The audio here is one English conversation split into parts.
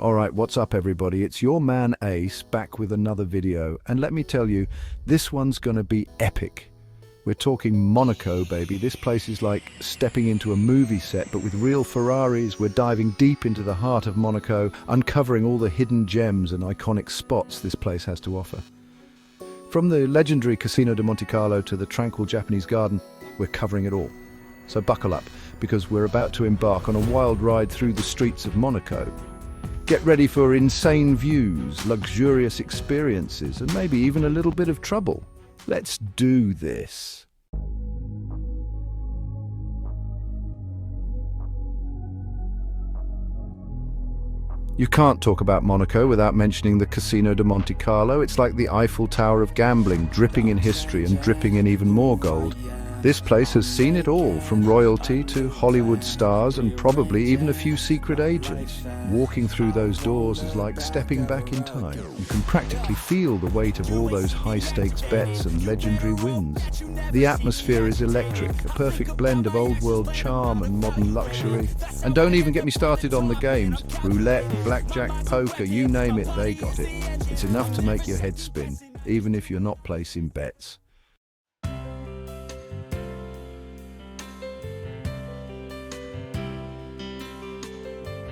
Alright, what's up everybody? It's your man Ace back with another video, and let me tell you, this one's gonna be epic. We're talking Monaco, baby. This place is like stepping into a movie set, but with real Ferraris. We're diving deep into the heart of Monaco, uncovering all the hidden gems and iconic spots this place has to offer. From the legendary Casino de Monte Carlo to the tranquil Japanese garden, we're covering it all. So buckle up, because we're about to embark on a wild ride through the streets of Monaco. Get ready for insane views, luxurious experiences, and maybe even a little bit of trouble. Let's do this. You can't talk about Monaco without mentioning the Casino de Monte Carlo. It's like the Eiffel Tower of gambling, dripping in history and dripping in even more gold. This place has seen it all, from royalty to Hollywood stars and probably even a few secret agents. Walking through those doors is like stepping back in time. You can practically feel the weight of all those high-stakes bets and legendary wins. The atmosphere is electric, a perfect blend of old-world charm and modern luxury. And don't even get me started on the games. Roulette, blackjack, poker, you name it, they got it. It's enough to make your head spin, even if you're not placing bets.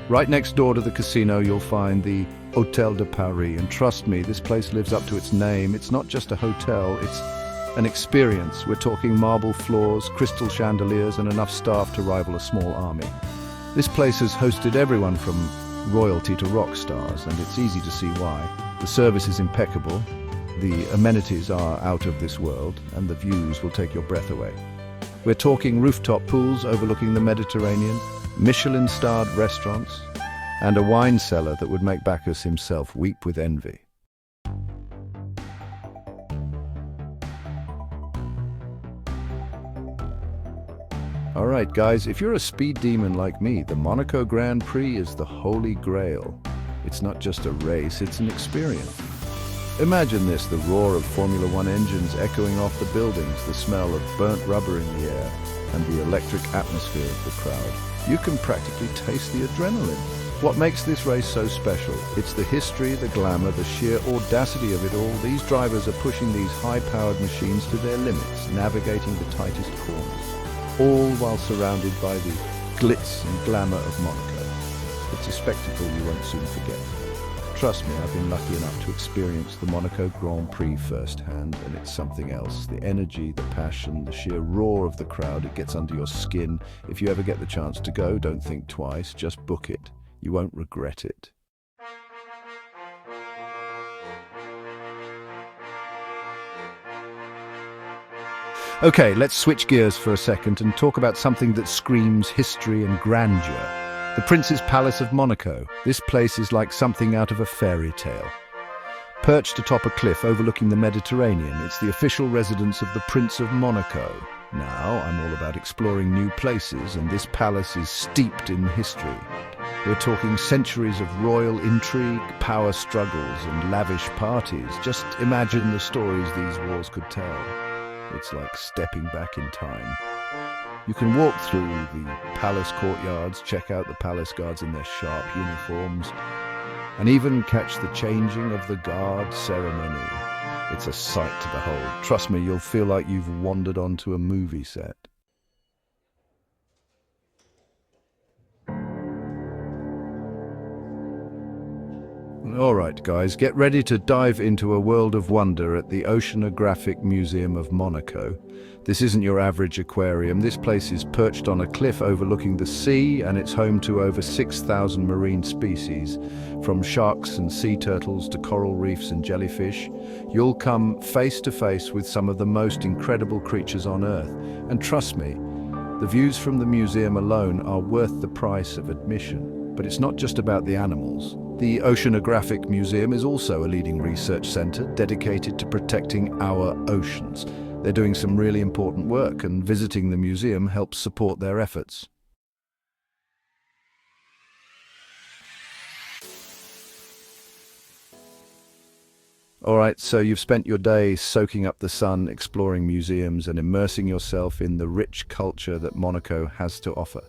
Right next door to the casino, you'll find the Hôtel de Paris, and trust me, this place lives up to its name. It's not just a hotel, it's an experience. We're talking marble floors, crystal chandeliers, and enough staff to rival a small army. This place has hosted everyone from royalty to rock stars, and it's easy to see why. The service is impeccable, the amenities are out of this world, and the views will take your breath away. We're talking rooftop pools overlooking the Mediterranean, Michelin-starred restaurants, and a wine cellar that would make Bacchus himself weep with envy. Alright guys, if you're a speed demon like me, the Monaco Grand Prix is the holy grail. It's not just a race, it's an experience. Imagine this, the roar of Formula One engines echoing off the buildings, the smell of burnt rubber in the air, and the electric atmosphere of the crowd. You can practically taste the adrenaline. What makes this race so special? It's the history, the glamour, the sheer audacity of it all. These drivers are pushing these high-powered machines to their limits, navigating the tightest corners, all while surrounded by the glitz and glamour of Monaco. It's a spectacle you won't soon forget. Trust me, I've been lucky enough to experience the Monaco Grand Prix firsthand, and it's something else. The energy, the passion, the sheer roar of the crowd, it gets under your skin. If you ever get the chance to go, don't think twice, just book it. You won't regret it. Okay, let's switch gears for a second and talk about something that screams history and grandeur. The Prince's Palace of Monaco. This place is like something out of a fairy tale. Perched atop a cliff overlooking the Mediterranean, it's the official residence of the Prince of Monaco. Now, I'm all about exploring new places, and this palace is steeped in history. We're talking centuries of royal intrigue, power struggles, and lavish parties. Just imagine the stories these walls could tell. It's like stepping back in time. You can walk through the palace courtyards, check out the palace guards in their sharp uniforms, and even catch the changing of the guard ceremony. It's a sight to behold. Trust me, you'll feel like you've wandered onto a movie set. Alright guys, get ready to dive into a world of wonder at the Oceanographic Museum of Monaco. This isn't your average aquarium. This place is perched on a cliff overlooking the sea, and it's home to over 6,000 marine species. From sharks and sea turtles to coral reefs and jellyfish, you'll come face to face with some of the most incredible creatures on Earth. And trust me, the views from the museum alone are worth the price of admission. But it's not just about the animals. The Oceanographic Museum is also a leading research center dedicated to protecting our oceans. They're doing some really important work, and visiting the museum helps support their efforts. Alright, so you've spent your day soaking up the sun, exploring museums, and immersing yourself in the rich culture that Monaco has to offer.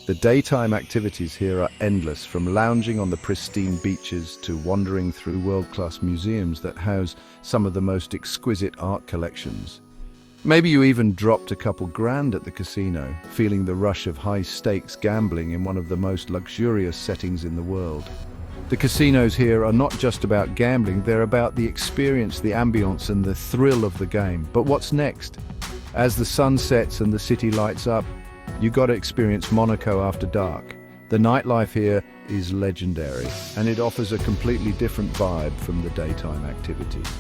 The daytime activities here are endless, from lounging on the pristine beaches to wandering through world-class museums that house some of the most exquisite art collections. Maybe you even dropped a couple grand at the casino, feeling the rush of high-stakes gambling in one of the most luxurious settings in the world. The casinos here are not just about gambling, they're about the experience, the ambience, and the thrill of the game. But what's next? As the sun sets and the city lights up, you got to experience Monaco after dark. The nightlife here is legendary, and it offers a completely different vibe from the daytime activities.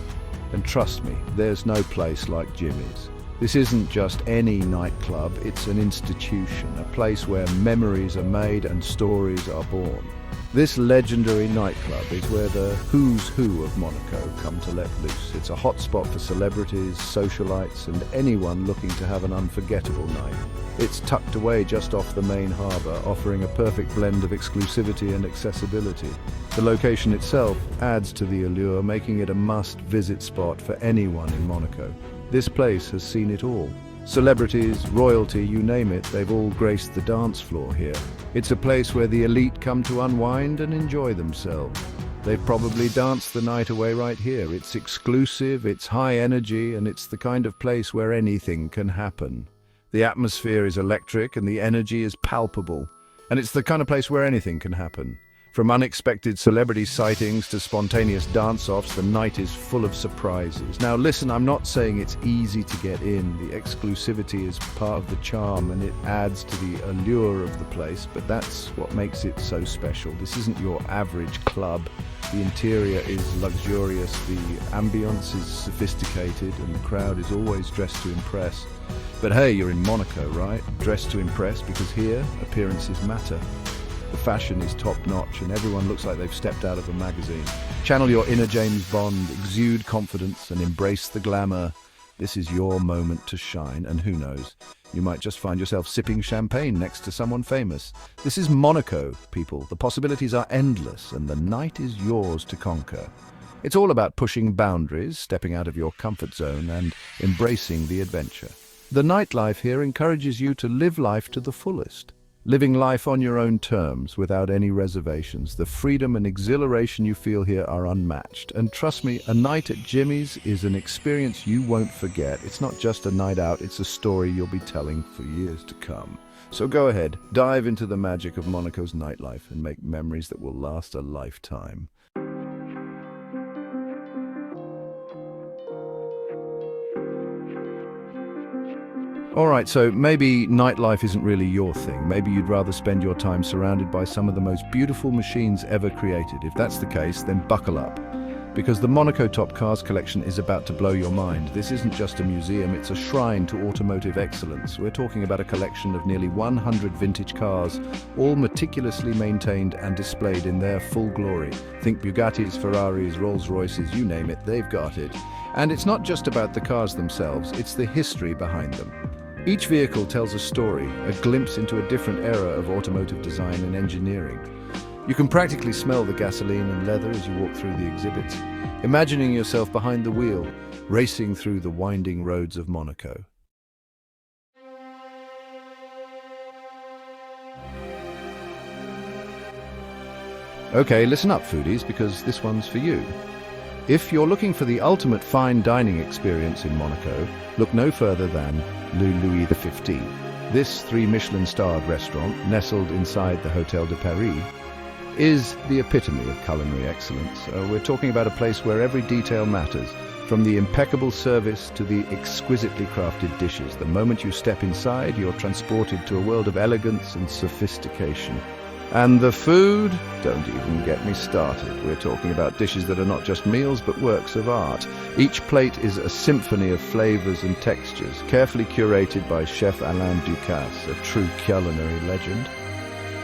And trust me, there's no place like Jimmy's. This isn't just any nightclub, it's an institution, a place where memories are made and stories are born. This legendary nightclub is where the who's who of Monaco come to let loose. It's a hotspot for celebrities, socialites, and anyone looking to have an unforgettable night. It's tucked away just off the main harbour, offering a perfect blend of exclusivity and accessibility. The location itself adds to the allure, making it a must-visit spot for anyone in Monaco. This place has seen it all. Celebrities, royalty, you name it, they've all graced the dance floor here. It's a place where the elite come to unwind and enjoy themselves. They've probably danced the night away right here. It's exclusive, it's high energy, and it's the kind of place where anything can happen. The atmosphere is electric and the energy is palpable. And it's the kind of place where anything can happen. From unexpected celebrity sightings to spontaneous dance-offs, the night is full of surprises. Now listen, I'm not saying it's easy to get in. The exclusivity is part of the charm and it adds to the allure of the place, but that's what makes it so special. This isn't your average club. The interior is luxurious, the ambience is sophisticated, and the crowd is always dressed to impress. But hey, you're in Monaco, right? Dressed to impress, because here, appearances matter. The fashion is top-notch and everyone looks like they've stepped out of a magazine. Channel your inner James Bond, exude confidence and embrace the glamour. This is your moment to shine, and who knows, you might just find yourself sipping champagne next to someone famous. This is Monaco, people. The possibilities are endless and the night is yours to conquer. It's all about pushing boundaries, stepping out of your comfort zone and embracing the adventure. The nightlife here encourages you to live life to the fullest. Living life on your own terms, without any reservations. The freedom and exhilaration you feel here are unmatched. And trust me, a night at Jimmy's is an experience you won't forget. It's not just a night out, it's a story you'll be telling for years to come. So go ahead, dive into the magic of Monaco's nightlife and make memories that will last a lifetime. Alright, so maybe nightlife isn't really your thing. Maybe you'd rather spend your time surrounded by some of the most beautiful machines ever created. If that's the case, then buckle up. Because the Monaco Top Cars collection is about to blow your mind. This isn't just a museum, it's a shrine to automotive excellence. We're talking about a collection of nearly 100 vintage cars, all meticulously maintained and displayed in their full glory. Think Bugattis, Ferraris, Rolls-Royces, you name it, they've got it. And it's not just about the cars themselves, it's the history behind them. Each vehicle tells a story, a glimpse into a different era of automotive design and engineering. You can practically smell the gasoline and leather as you walk through the exhibits, imagining yourself behind the wheel, racing through the winding roads of Monaco. Okay, listen up, foodies, because this one's for you. If you're looking for the ultimate fine dining experience in Monaco, look no further than Le Louis XV. This 3 Michelin-starred restaurant, nestled inside the Hôtel de Paris, is the epitome of culinary excellence. We're talking about a place where every detail matters, from the impeccable service to the exquisitely crafted dishes. The moment you step inside, you're transported to a world of elegance and sophistication. And the food? Don't even get me started. We're talking about dishes that are not just meals, but works of art. Each plate is a symphony of flavors and textures, carefully curated by Chef Alain Ducasse, a true culinary legend.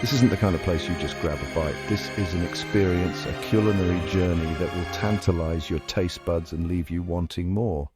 This isn't the kind of place you just grab a bite. This is an experience, a culinary journey that will tantalize your taste buds and leave you wanting more.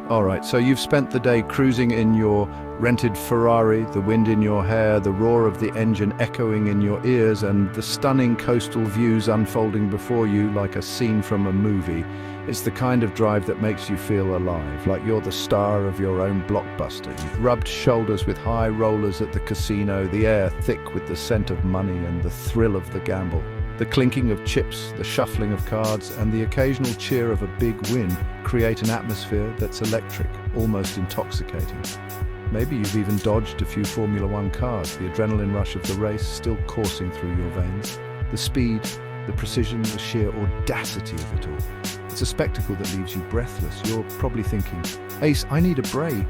All right, so you've spent the day cruising in your rented Ferrari, the wind in your hair, the roar of the engine echoing in your ears, and the stunning coastal views unfolding before you like a scene from a movie. It's the kind of drive that makes you feel alive, like you're the star of your own blockbuster. You've rubbed shoulders with high rollers at the casino, the air thick with the scent of money and the thrill of the gamble. The clinking of chips, the shuffling of cards, and the occasional cheer of a big win create an atmosphere that's electric, almost intoxicating. Maybe you've even dodged a few Formula One cars, the adrenaline rush of the race still coursing through your veins. The speed, the precision, the sheer audacity of it all. It's a spectacle that leaves you breathless. You're probably thinking, Ace, I need a break.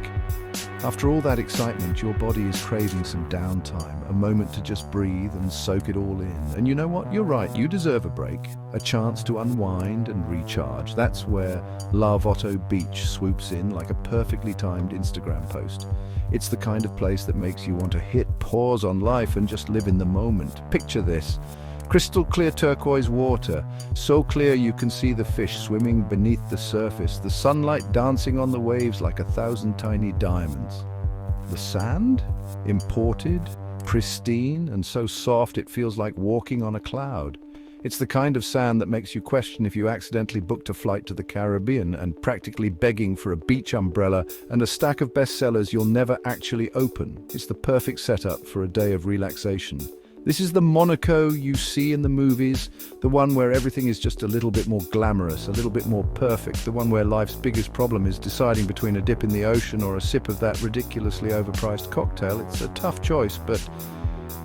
After all that excitement, your body is craving some downtime, a moment to just breathe and soak it all in. And you know what? You're right, you deserve a break, a chance to unwind and recharge. That's where Larvotto Beach swoops in like a perfectly timed Instagram post. It's the kind of place that makes you want to hit pause on life and just live in the moment. Picture this. Crystal clear turquoise water, so clear you can see the fish swimming beneath the surface, the sunlight dancing on the waves like 1,000 tiny diamonds. The sand? Imported, pristine, and so soft it feels like walking on a cloud. It's the kind of sand that makes you question if you accidentally booked a flight to the Caribbean and practically begging for a beach umbrella and a stack of bestsellers you'll never actually open. It's the perfect setup for a day of relaxation. This is the Monaco you see in the movies, the one where everything is just a little bit more glamorous, a little bit more perfect, the one where life's biggest problem is deciding between a dip in the ocean or a sip of that ridiculously overpriced cocktail. It's a tough choice, but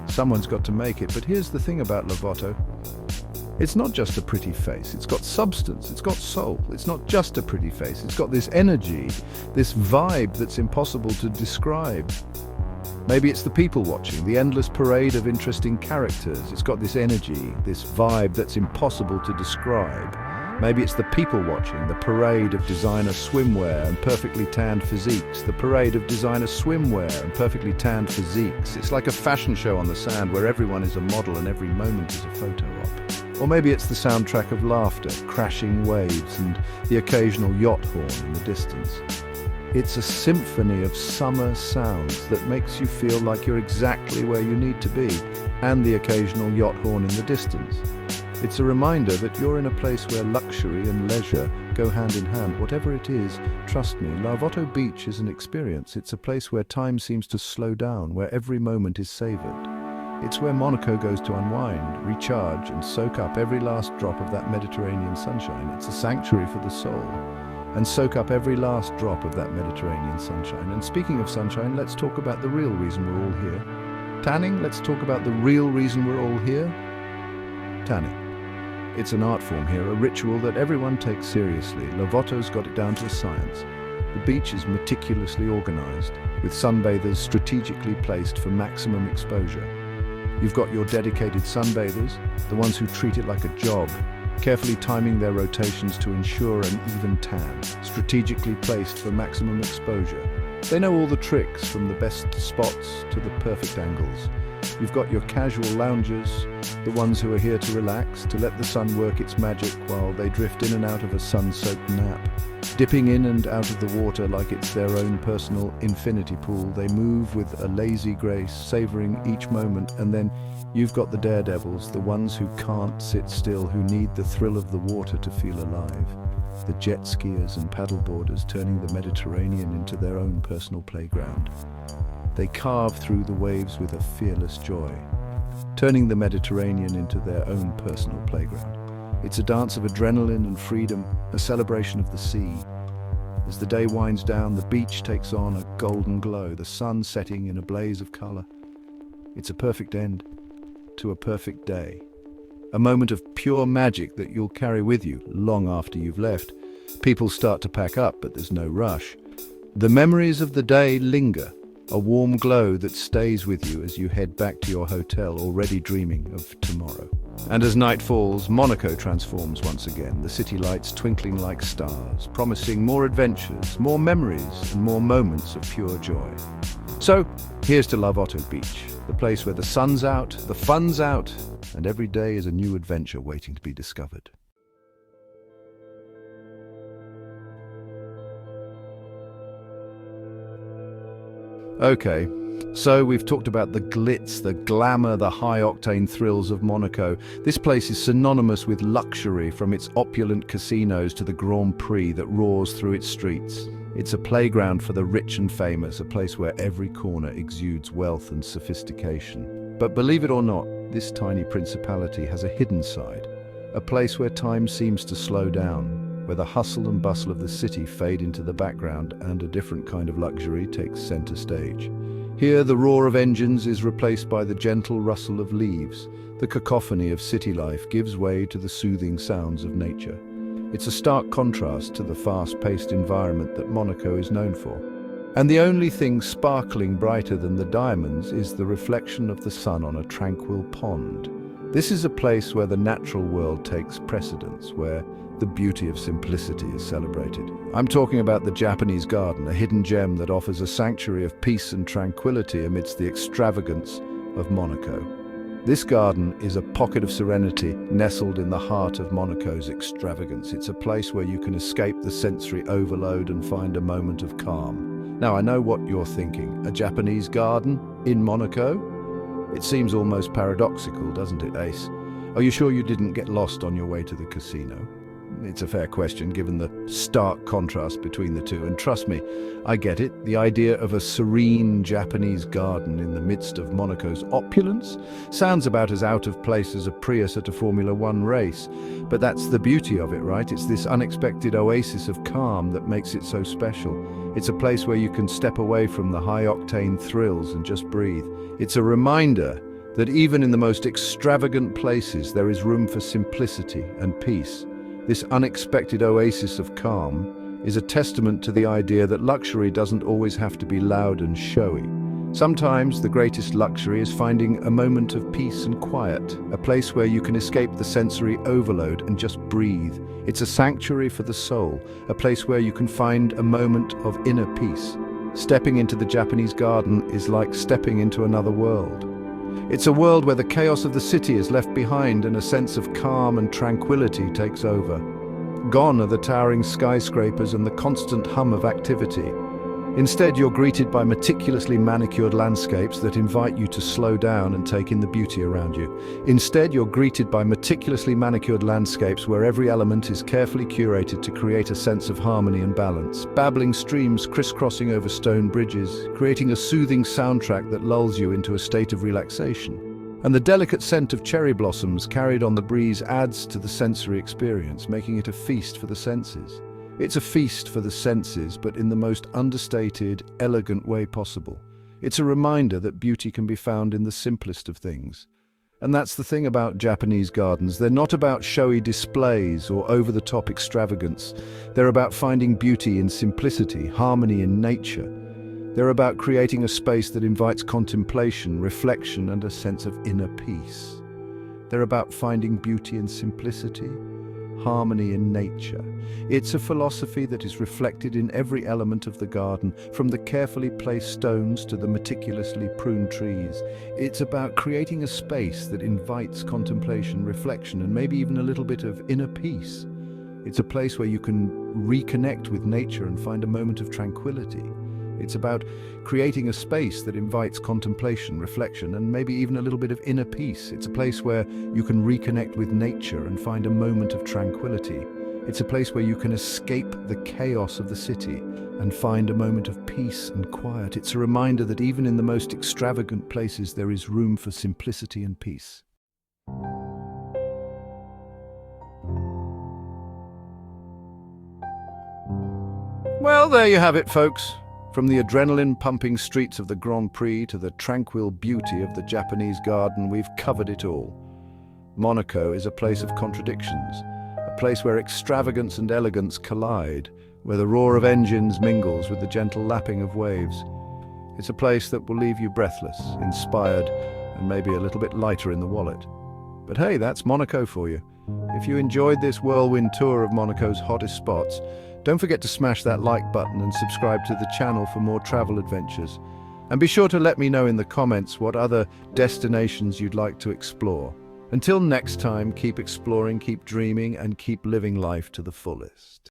someone's got to make it. But here's the thing about Larvotto. It's not just a pretty face, it's got substance, it's got soul. It's not just a pretty face, it's got this energy, this vibe that's impossible to describe. Maybe it's the people watching, the endless parade of interesting characters. It's got this energy, this vibe that's impossible to describe. Maybe it's the people watching, the parade of designer swimwear and perfectly tanned physiques. The parade of designer swimwear and perfectly tanned physiques. It's like a fashion show on the sand where everyone is a model and every moment is a photo op. Or maybe it's the soundtrack of laughter, crashing waves, and the occasional yacht horn in the distance. It's a symphony of summer sounds that makes you feel like you're exactly where you need to be, and the occasional yacht horn in the distance. It's a reminder that you're in a place where luxury and leisure go hand in hand. Whatever it is, trust me, Larvotto Beach is an experience. It's a place where time seems to slow down, where every moment is savored. It's where Monaco goes to unwind, recharge, and soak up every last drop of that Mediterranean sunshine. It's a sanctuary for the soul. And soak up every last drop of that Mediterranean sunshine. And speaking of sunshine, let's talk about the real reason we're all here. Tanning, let's talk about the real reason we're all here. Tanning. It's an art form here, a ritual that everyone takes seriously. Larvotto's got it down to a science. The beach is meticulously organized, with sunbathers strategically placed for maximum exposure. You've got your dedicated sunbathers, the ones who treat it like a job, carefully timing their rotations to ensure an even tan, strategically placed for maximum exposure. They know all the tricks, from the best spots to the perfect angles. You've got your casual loungers, the ones who are here to relax, to let the sun work its magic while they drift in and out of a sun-soaked nap. Dipping in and out of the water like it's their own personal infinity pool, they move with a lazy grace, savoring each moment. And then you've got the daredevils, the ones who can't sit still, who need the thrill of the water to feel alive. The jet skiers and paddleboarders turning the Mediterranean into their own personal playground. They carve through the waves with a fearless joy, turning the Mediterranean into their own personal playground. It's a dance of adrenaline and freedom, a celebration of the sea. As the day winds down, the beach takes on a golden glow, the sun setting in a blaze of color. It's a perfect end to a perfect day. A moment of pure magic that you'll carry with you long after you've left. People start to pack up, but there's no rush. The memories of the day linger, a warm glow that stays with you as you head back to your hotel, already dreaming of tomorrow. And as night falls, Monaco transforms once again, the city lights twinkling like stars, promising more adventures, more memories, and more moments of pure joy. So, here's to Larvotto Beach, the place where the sun's out, the fun's out, and every day is a new adventure waiting to be discovered. Okay, so we've talked about the glitz, the glamour, the high-octane thrills of Monaco. This place is synonymous with luxury, from its opulent casinos to the Grand Prix that roars through its streets. It's a playground for the rich and famous, a place where every corner exudes wealth and sophistication. But believe it or not, this tiny principality has a hidden side, a place where time seems to slow down, where the hustle and bustle of the city fade into the background and a different kind of luxury takes center stage. Here, the roar of engines is replaced by the gentle rustle of leaves. The cacophony of city life gives way to the soothing sounds of nature. It's a stark contrast to the fast-paced environment that Monaco is known for. And the only thing sparkling brighter than the diamonds is the reflection of the sun on a tranquil pond. This is a place where the natural world takes precedence, where the beauty of simplicity is celebrated. I'm talking about the Japanese garden, a hidden gem that offers a sanctuary of peace and tranquility amidst the extravagance of Monaco. This garden is a pocket of serenity nestled in the heart of Monaco's extravagance. It's a place where you can escape the sensory overload and find a moment of calm. Now, I know what you're thinking. A Japanese garden in Monaco? It seems almost paradoxical, doesn't it, Ace? Are you sure you didn't get lost on your way to the casino? It's a fair question, given the stark contrast between the two. And trust me, I get it. The idea of a serene Japanese garden in the midst of Monaco's opulence sounds about as out of place as a Prius at a Formula One race. But that's the beauty of it, right? It's this unexpected oasis of calm that makes it so special. It's a place where you can step away from the high-octane thrills and just breathe. It's a reminder that even in the most extravagant places, there is room for simplicity and peace. This unexpected oasis of calm is a testament to the idea that luxury doesn't always have to be loud and showy. Sometimes the greatest luxury is finding a moment of peace and quiet, a place where you can escape the sensory overload and just breathe. It's a sanctuary for the soul, a place where you can find a moment of inner peace. Stepping into the Japanese garden is like stepping into another world. It's a world where the chaos of the city is left behind and a sense of calm and tranquility takes over. Gone are the towering skyscrapers and the constant hum of activity. Instead, you're greeted by meticulously manicured landscapes that invite you to slow down and take in the beauty around you. Instead, you're greeted by meticulously manicured landscapes where every element is carefully curated to create a sense of harmony and balance. Babbling streams crisscrossing over stone bridges, creating a soothing soundtrack that lulls you into a state of relaxation. And the delicate scent of cherry blossoms carried on the breeze adds to the sensory experience, making it a feast for the senses. It's a feast for the senses, but in the most understated, elegant way possible. It's a reminder that beauty can be found in the simplest of things. And that's the thing about Japanese gardens. They're not about showy displays or over-the-top extravagance. They're about finding beauty in simplicity, harmony in nature. They're about creating a space that invites contemplation, reflection, and a sense of inner peace. They're about finding beauty in simplicity, harmony in nature. It's a philosophy that is reflected in every element of the garden, from the carefully placed stones to the meticulously pruned trees. It's about creating a space that invites contemplation, reflection, and maybe even a little bit of inner peace. It's a place where you can reconnect with nature and find a moment of tranquility. It's about creating a space that invites contemplation, reflection, and maybe even a little bit of inner peace. It's a place where you can reconnect with nature and find a moment of tranquility. It's a place where you can escape the chaos of the city and find a moment of peace and quiet. It's a reminder that even in the most extravagant places, there is room for simplicity and peace. Well, there you have it, folks. From the adrenaline-pumping streets of the Grand Prix to the tranquil beauty of the Japanese garden, we've covered it all. Monaco is a place of contradictions, a place where extravagance and elegance collide, where the roar of engines mingles with the gentle lapping of waves. It's a place that will leave you breathless, inspired, and maybe a little bit lighter in the wallet. But hey, that's Monaco for you. If you enjoyed this whirlwind tour of Monaco's hottest spots, don't forget to smash that like button and subscribe to the channel for more travel adventures. And be sure to let me know in the comments what other destinations you'd like to explore. Until next time, keep exploring, keep dreaming, and keep living life to the fullest.